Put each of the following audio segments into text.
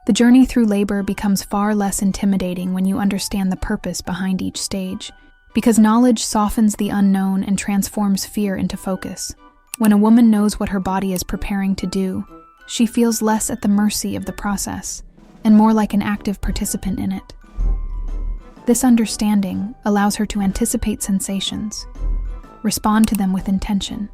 The journey through labor becomes far less intimidating when you understand the purpose behind each stage, because knowledge softens the unknown and transforms fear into focus. When a woman knows what her body is preparing to do, she feels less at the mercy of the process and more like an active participant in it. This understanding allows her to anticipate sensations, respond to them with intention,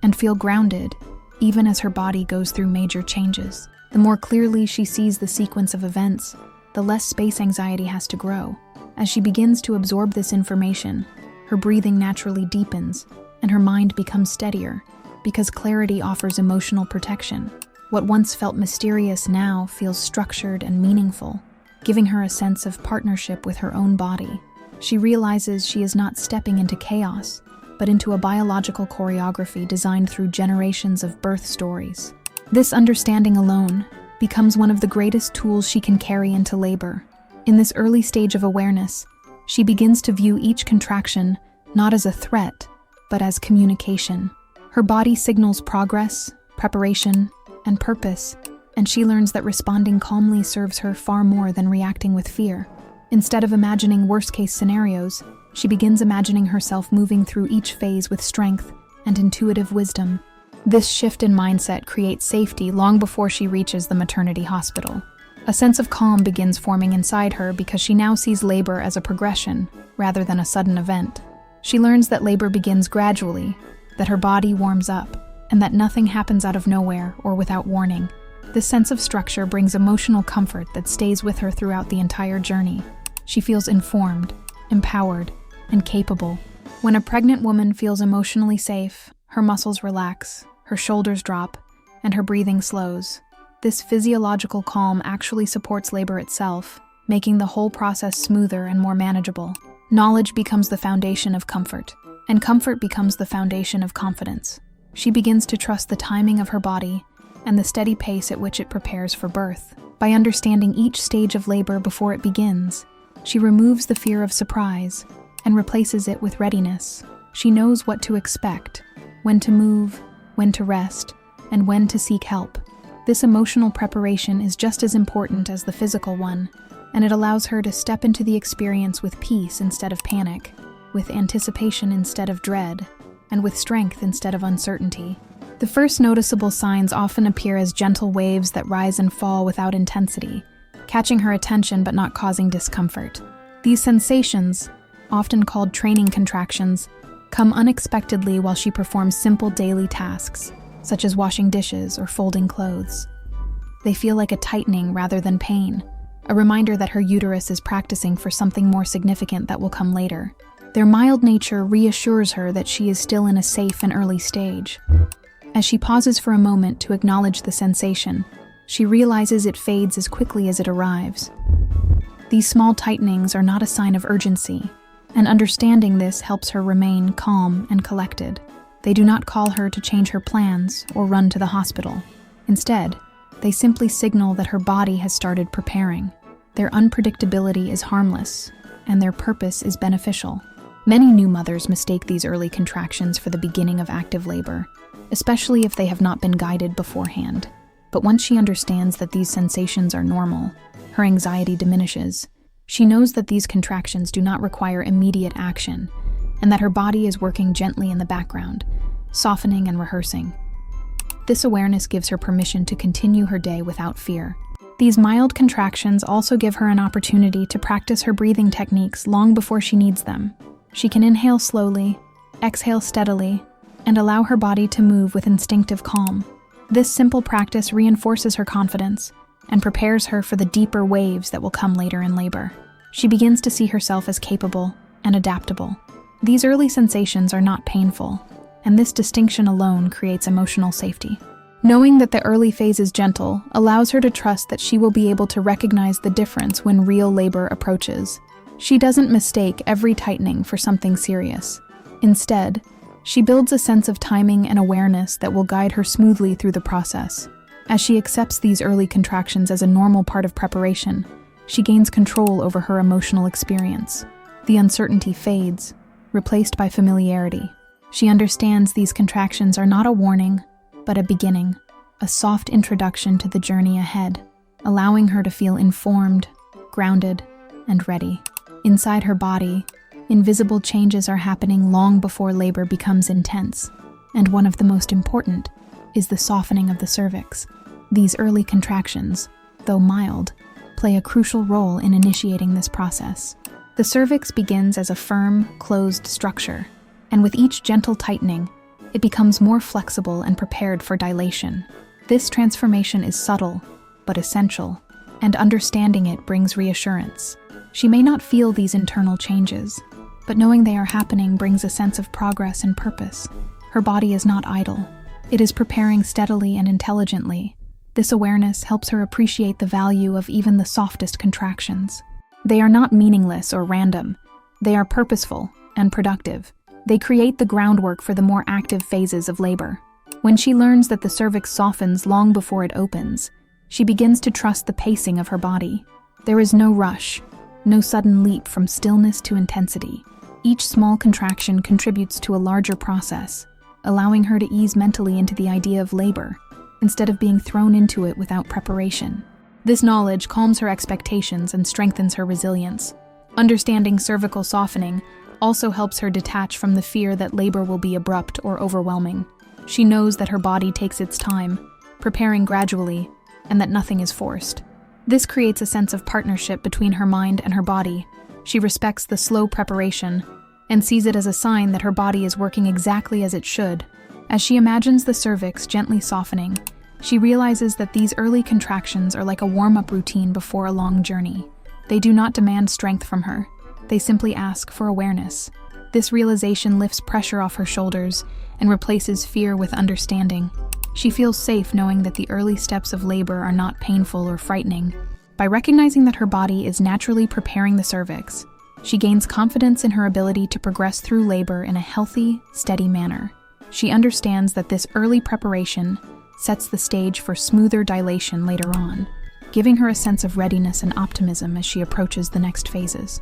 and feel grounded even as her body goes through major changes. The more clearly she sees the sequence of events, the less space anxiety has to grow. As she begins to absorb this information, her breathing naturally deepens and her mind becomes steadier because clarity offers emotional protection. What once felt mysterious now feels structured and meaningful, giving her a sense of partnership with her own body. She realizes she is not stepping into chaos, but into a biological choreography designed through generations of birth stories. This understanding alone becomes one of the greatest tools she can carry into labor. In this early stage of awareness, she begins to view each contraction not as a threat, but as communication. Her body signals progress, preparation, and purpose, and she learns that responding calmly serves her far more than reacting with fear. Instead of imagining worst-case scenarios, she begins imagining herself moving through each phase with strength and intuitive wisdom. This shift in mindset creates safety long before she reaches the maternity hospital. A sense of calm begins forming inside her because she now sees labor as a progression rather than a sudden event. She learns that labor begins gradually, that her body warms up, and that nothing happens out of nowhere or without warning. This sense of structure brings emotional comfort that stays with her throughout the entire journey. She feels informed, empowered, and capable. When a pregnant woman feels emotionally safe, her muscles relax, her shoulders drop, and her breathing slows. This physiological calm actually supports labor itself, making the whole process smoother and more manageable. Knowledge becomes the foundation of comfort, and comfort becomes the foundation of confidence. She begins to trust the timing of her body and the steady pace at which it prepares for birth. By understanding each stage of labor before it begins, she removes the fear of surprise and replaces it with readiness. She knows what to expect, when to move, when to rest, and when to seek help. This emotional preparation is just as important as the physical one, and it allows her to step into the experience with peace instead of panic, with anticipation instead of dread, and with strength instead of uncertainty. The first noticeable signs often appear as gentle waves that rise and fall without intensity, catching her attention but not causing discomfort. These sensations, often called training contractions, come unexpectedly while she performs simple daily tasks, such as washing dishes or folding clothes. They feel like a tightening rather than pain, a reminder that her uterus is practicing for something more significant that will come later. Their mild nature reassures her that she is still in a safe and early stage. As she pauses for a moment to acknowledge the sensation, she realizes it fades as quickly as it arrives. These small tightenings are not a sign of urgency, and understanding this helps her remain calm and collected. They do not call her to change her plans or run to the hospital. Instead, they simply signal that her body has started preparing. Their unpredictability is harmless, and their purpose is beneficial. Many new mothers mistake these early contractions for the beginning of active labor, especially if they have not been guided beforehand. But once she understands that these sensations are normal, her anxiety diminishes. She knows that these contractions do not require immediate action, and that her body is working gently in the background, softening and rehearsing. This awareness gives her permission to continue her day without fear. These mild contractions also give her an opportunity to practice her breathing techniques long before she needs them. She can inhale slowly, exhale steadily, and allow her body to move with instinctive calm. This simple practice reinforces her confidence and prepares her for the deeper waves that will come later in labor. She begins to see herself as capable and adaptable. These early sensations are not painful, and this distinction alone creates emotional safety. Knowing that the early phase is gentle allows her to trust that she will be able to recognize the difference when real labor approaches. She doesn't mistake every tightening for something serious. Instead, she builds a sense of timing and awareness that will guide her smoothly through the process. As she accepts these early contractions as a normal part of preparation, she gains control over her emotional experience. The uncertainty fades, replaced by familiarity. She understands these contractions are not a warning, but a beginning, a soft introduction to the journey ahead. allowing her to feel informed, grounded, and ready. Inside her body, invisible changes are happening long before labor becomes intense, and one of the most important is the softening of the cervix. These early contractions, though mild, play a crucial role in initiating this process. The cervix begins as a firm, closed structure, and with each gentle tightening, it becomes more flexible and prepared for dilation. This transformation is subtle, but essential, and understanding it brings reassurance. She may not feel these internal changes, but knowing they are happening brings a sense of progress and purpose. Her body is not idle. It is preparing steadily and intelligently. This awareness helps her appreciate the value of even the softest contractions. They are not meaningless or random. They are purposeful and productive. They create the groundwork for the more active phases of labor. When she learns that the cervix softens long before it opens, she begins to trust the pacing of her body. There is no rush, no sudden leap from stillness to intensity. Each small contraction contributes to a larger process, allowing her to ease mentally into the idea of labor, instead of being thrown into it without preparation. This knowledge calms her expectations and strengthens her resilience. Understanding cervical softening also helps her detach from the fear that labor will be abrupt or overwhelming. She knows that her body takes its time, preparing gradually, and that nothing is forced. This creates a sense of partnership between her mind and her body. She respects the slow preparation and sees it as a sign that her body is working exactly as it should. As she imagines the cervix gently softening, she realizes that these early contractions are like a warm-up routine before a long journey. They do not demand strength from her. They simply ask for awareness. This realization lifts pressure off her shoulders and replaces fear with understanding. She feels safe knowing that the early steps of labor are not painful or frightening. By recognizing that her body is naturally preparing the cervix, she gains confidence in her ability to progress through labor in a healthy, steady manner. She understands that this early preparation sets the stage for smoother dilation later on, giving her a sense of readiness and optimism as she approaches the next phases.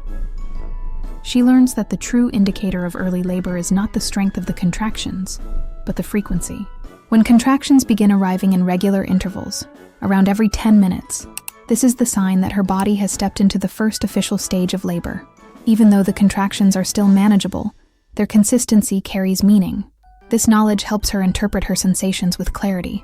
She learns that the true indicator of early labor is not the strength of the contractions, but the frequency. When contractions begin arriving in regular intervals, around every 10 minutes, this is the sign that her body has stepped into the first official stage of labor. Even though the contractions are still manageable, their consistency carries meaning. This knowledge helps her interpret her sensations with clarity.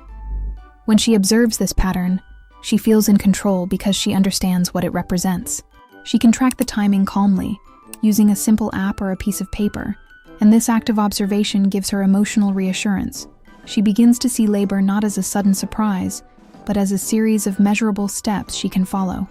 When she observes this pattern, she feels in control because she understands what it represents. She can track the timing calmly, using a simple app or a piece of paper, and this act of observation gives her emotional reassurance. She begins to see labor not as a sudden surprise, but as a series of measurable steps she can follow.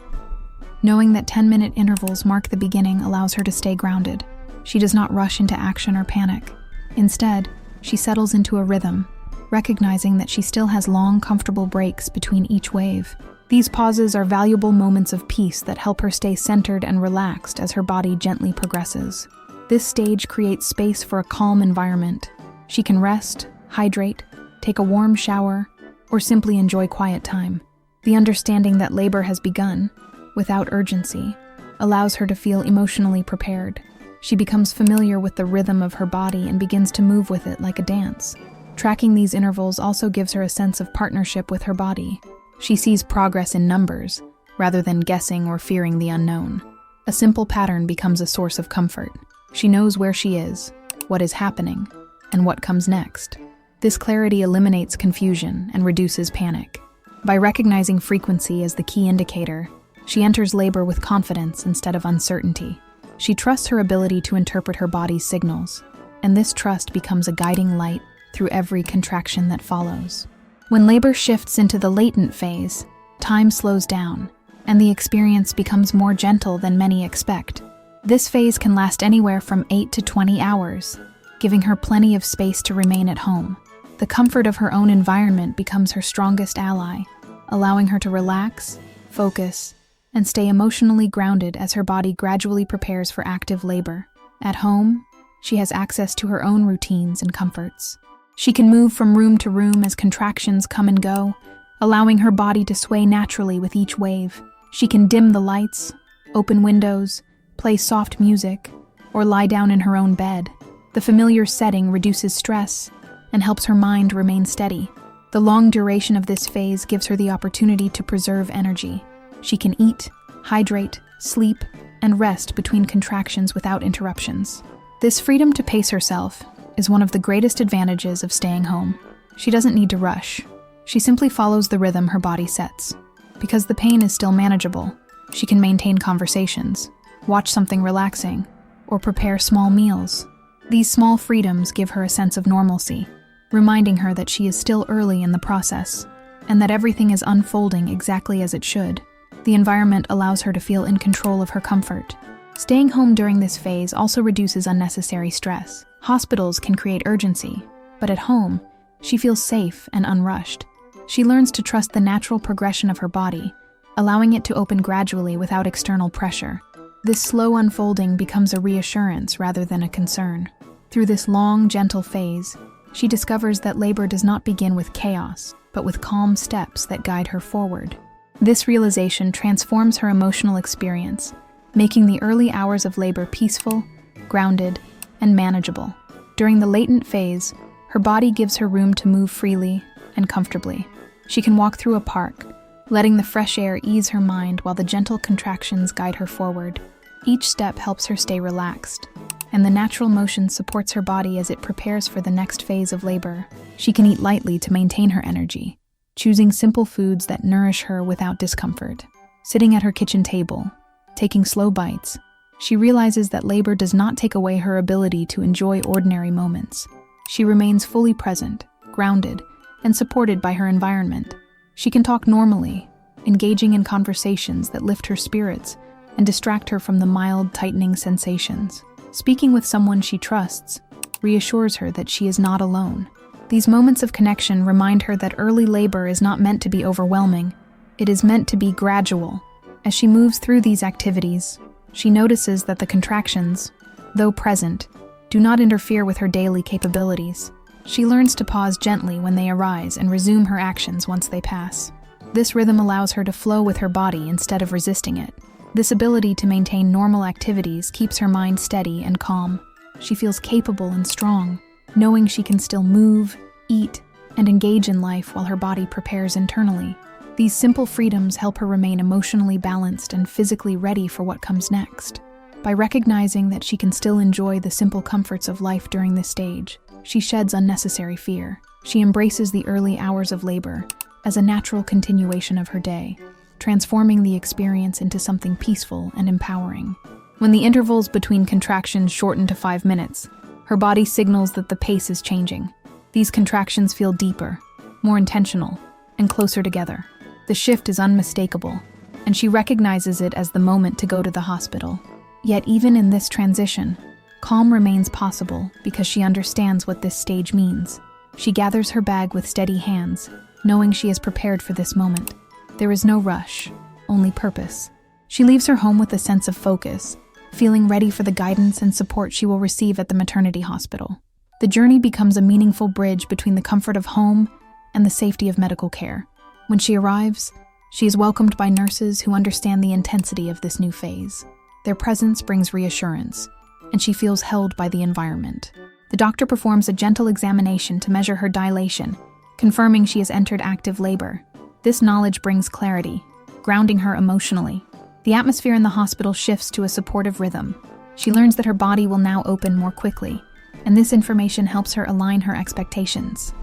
Knowing that 10-minute intervals mark the beginning allows her to stay grounded. She does not rush into action or panic. Instead, she settles into a rhythm, recognizing that she still has long, comfortable breaks between each wave. These pauses are valuable moments of peace that help her stay centered and relaxed as her body gently progresses. This stage creates space for a calm environment. She can rest, hydrate, take a warm shower, or simply enjoy quiet time. The understanding that labor has begun, without urgency, allows her to feel emotionally prepared. She becomes familiar with the rhythm of her body and begins to move with it like a dance. Tracking these intervals also gives her a sense of partnership with her body. She sees progress in numbers, rather than guessing or fearing the unknown. A simple pattern becomes a source of comfort. She knows where she is, what is happening, and what comes next. This clarity eliminates confusion and reduces panic. By recognizing frequency as the key indicator, she enters labor with confidence instead of uncertainty. She trusts her ability to interpret her body's signals, and this trust becomes a guiding light through every contraction that follows. When labor shifts into the latent phase, time slows down, and the experience becomes more gentle than many expect. This phase can last anywhere from 8 to 20 hours, giving her plenty of space to remain at home. The comfort of her own environment becomes her strongest ally, allowing her to relax, focus, and stay emotionally grounded as her body gradually prepares for active labor. At home, she has access to her own routines and comforts. She can move from room to room as contractions come and go, allowing her body to sway naturally with each wave. She can dim the lights, open windows, play soft music, or lie down in her own bed. The familiar setting reduces stress and helps her mind remain steady. The long duration of this phase gives her the opportunity to preserve energy. She can eat, hydrate, sleep, and rest between contractions without interruptions. This freedom to pace herself is one of the greatest advantages of staying home. She doesn't need to rush. She simply follows the rhythm her body sets. Because the pain is still manageable, she can maintain conversations, watch something relaxing, or prepare small meals. These small freedoms give her a sense of normalcy, reminding her that she is still early in the process, and that everything is unfolding exactly as it should. The environment allows her to feel in control of her comfort. Staying home during this phase also reduces unnecessary stress. Hospitals can create urgency, but at home, she feels safe and unrushed. She learns to trust the natural progression of her body, allowing it to open gradually without external pressure. This slow unfolding becomes a reassurance rather than a concern. Through this long, gentle phase, she discovers that labor does not begin with chaos, but with calm steps that guide her forward. This realization transforms her emotional experience, making the early hours of labor peaceful, grounded, and manageable. During the latent phase, her body gives her room to move freely and comfortably. She can walk through a park, letting the fresh air ease her mind while the gentle contractions guide her forward. Each step helps her stay relaxed, and the natural motion supports her body as it prepares for the next phase of labor. She can eat lightly to maintain her energy, choosing simple foods that nourish her without discomfort. Sitting at her kitchen table, taking slow bites, she realizes that labor does not take away her ability to enjoy ordinary moments. She remains fully present, grounded, and supported by her environment. She can talk normally, engaging in conversations that lift her spirits and distract her from the mild, tightening sensations. Speaking with someone she trusts reassures her that she is not alone. These moments of connection remind her that early labor is not meant to be overwhelming. It is meant to be gradual. As she moves through these activities, she notices that the contractions, though present, do not interfere with her daily capabilities. She learns to pause gently when they arise and resume her actions once they pass. This rhythm allows her to flow with her body instead of resisting it. This ability to maintain normal activities keeps her mind steady and calm. She feels capable and strong, knowing she can still move, eat, and engage in life while her body prepares internally. These simple freedoms help her remain emotionally balanced and physically ready for what comes next. By recognizing that she can still enjoy the simple comforts of life during this stage, she sheds unnecessary fear. She embraces the early hours of labor as a natural continuation of her day, transforming the experience into something peaceful and empowering. When the intervals between contractions shorten to 5 minutes, her body signals that the pace is changing. These contractions feel deeper, more intentional, and closer together. The shift is unmistakable, and she recognizes it as the moment to go to the hospital. Yet even in this transition, calm remains possible because she understands what this stage means. She gathers her bag with steady hands, knowing she is prepared for this moment. There is no rush, only purpose. She leaves her home with a sense of focus, feeling ready for the guidance and support she will receive at the maternity hospital. The journey becomes a meaningful bridge between the comfort of home and the safety of medical care. When she arrives, she is welcomed by nurses who understand the intensity of this new phase. Their presence brings reassurance, and she feels held by the environment. The doctor performs a gentle examination to measure her dilation, confirming she has entered active labor. This knowledge brings clarity, grounding her emotionally. The atmosphere in the hospital shifts to a supportive rhythm. She learns that her body will now open more quickly, and this information helps her align her expectations.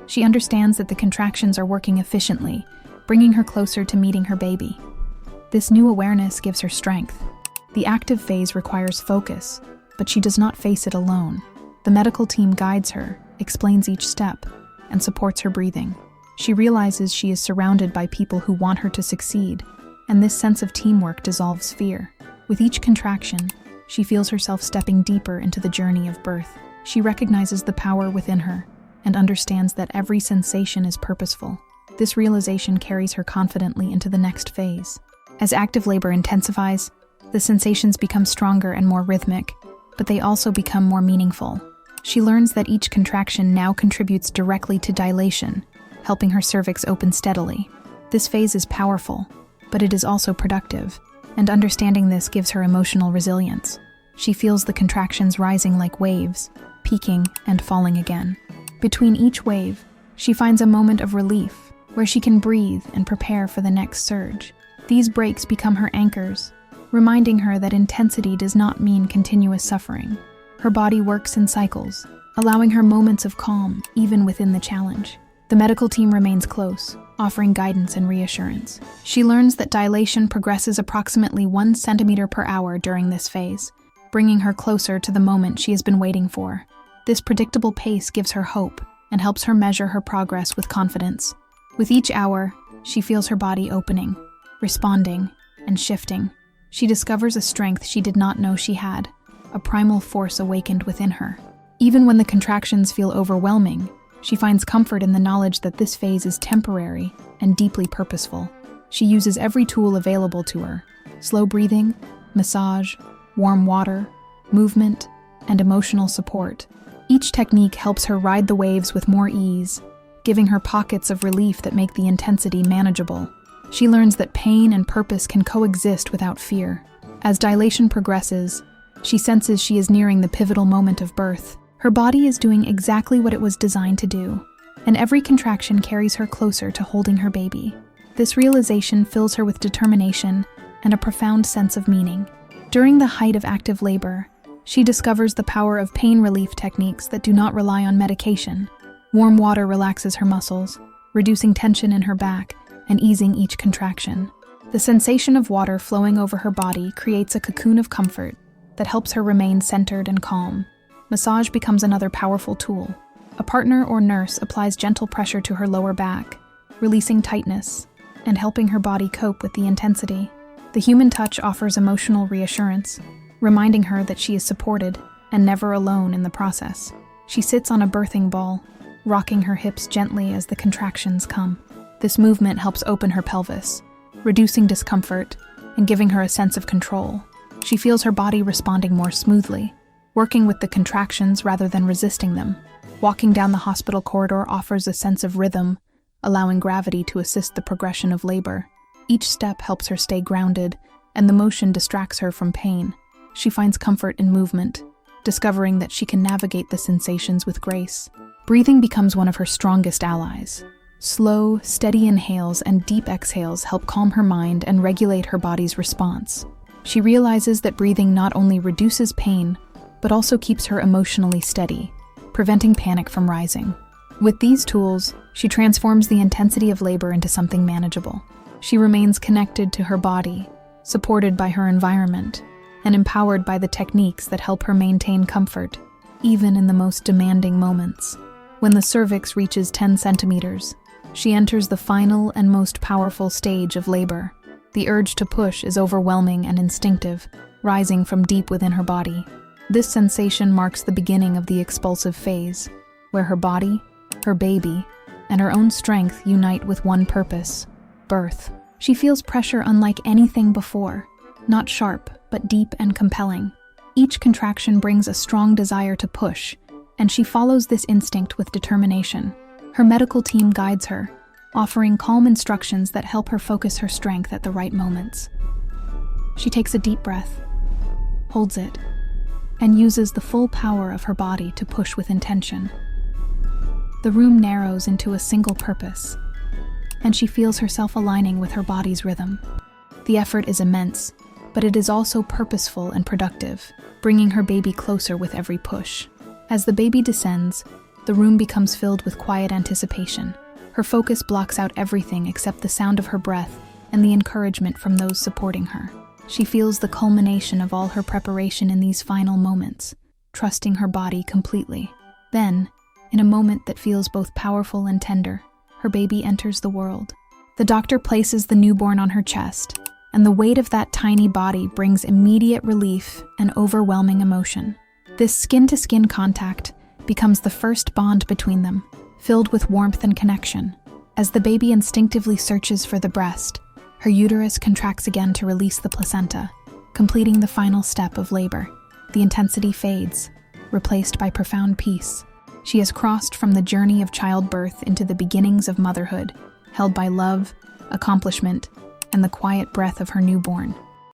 She understands that the contractions are working efficiently, bringing her closer to meeting her baby. This new awareness gives her strength. The active phase requires focus, but she does not face it alone. The medical team guides her, explains each step, and supports her breathing. She realizes she is surrounded by people who want her to succeed, and this sense of teamwork dissolves fear. With each contraction, she feels herself stepping deeper into the journey of birth. She recognizes the power within her and understands that every sensation is purposeful. This realization carries her confidently into the next phase. As active labor intensifies, the sensations become stronger and more rhythmic, but they also become more meaningful. She learns that each contraction now contributes directly to dilation, helping her cervix open steadily. This phase is powerful, but it is also productive, and understanding this gives her emotional resilience. She feels the contractions rising like waves, peaking and falling again. Between each wave, She finds a moment of relief where she can breathe and prepare for the next surge. These breaks become her anchors, reminding her that intensity does not mean continuous suffering. Her body works in cycles, allowing her moments of calm even within the challenge. The medical team remains close, offering guidance and reassurance. She learns that dilation progresses approximately 1 centimeter per hour during this phase, bringing her closer to the moment she has been waiting for. This predictable pace gives her hope and helps her measure her progress with confidence. With each hour, she feels her body opening, responding, and shifting. She discovers a strength she did not know she had, a primal force awakened within her. Even when the contractions feel overwhelming, she finds comfort in the knowledge that this phase is temporary and deeply purposeful. She uses every tool available to her: slow breathing, massage, warm water, movement, and emotional support. Each technique helps her ride the waves with more ease, giving her pockets of relief that make the intensity manageable. She learns that pain and purpose can coexist without fear. As dilation progresses, she senses she is nearing the pivotal moment of birth. Her body is doing exactly what it was designed to do, and every contraction carries her closer to holding her baby. This realization fills her with determination and a profound sense of meaning. During the height of active labor, she discovers the power of pain relief techniques that do not rely on medication. Warm water relaxes her muscles, reducing tension in her back and easing each contraction. The sensation of water flowing over her body creates a cocoon of comfort that helps her remain centered and calm. Massage becomes another powerful tool. A partner or nurse applies gentle pressure to her lower back, releasing tightness and helping her body cope with the intensity. The human touch offers emotional reassurance, reminding her that she is supported and never alone in the process. She sits on a birthing ball, rocking her hips gently as the contractions come. This movement helps open her pelvis, reducing discomfort and giving her a sense of control. She feels her body responding more smoothly, working with the contractions rather than resisting them. Walking down the hospital corridor offers a sense of rhythm, allowing gravity to assist the progression of labor. Each step helps her stay grounded, and the motion distracts her from pain. She finds comfort in movement, discovering that she can navigate the sensations with grace. Breathing becomes one of her strongest allies. Slow, steady inhales and deep exhales help calm her mind and regulate her body's response. She realizes that breathing not only reduces pain, but also keeps her emotionally steady, preventing panic from rising. With these tools, she transforms the intensity of labor into something manageable. She remains connected to her body, supported by her environment, and empowered by the techniques that help her maintain comfort, even in the most demanding moments. When the cervix reaches 10 centimeters, she enters the final and most powerful stage of labor. The urge to push is overwhelming and instinctive, rising from deep within her body. This sensation marks the beginning of the expulsive phase, where her body, her baby, and her own strength unite with one purpose: birth. She feels pressure unlike anything before, not sharp, but deep and compelling. Each contraction brings a strong desire to push, and she follows this instinct with determination. Her medical team guides her, offering calm instructions that help her focus her strength at the right moments. She takes a deep breath, holds it, and uses the full power of her body to push with intention. The room narrows into a single purpose, and she feels herself aligning with her body's rhythm. The effort is immense, but it is also purposeful and productive, bringing her baby closer with every push. As the baby descends, the room becomes filled with quiet anticipation. Her focus blocks out everything except the sound of her breath and the encouragement from those supporting her. She feels the culmination of all her preparation in these final moments, trusting her body completely. Then, in a moment that feels both powerful and tender, her baby enters the world. The doctor places the newborn on her chest, and the weight of that tiny body brings immediate relief and overwhelming emotion. This skin-to-skin contact becomes the first bond between them, filled with warmth and connection. As the baby instinctively searches for the breast, her uterus contracts again to release the placenta, completing the final step of labor. The intensity fades, replaced by profound peace. She has crossed from the journey of childbirth into the beginnings of motherhood, held by love, accomplishment, and the quiet breath of her newborn.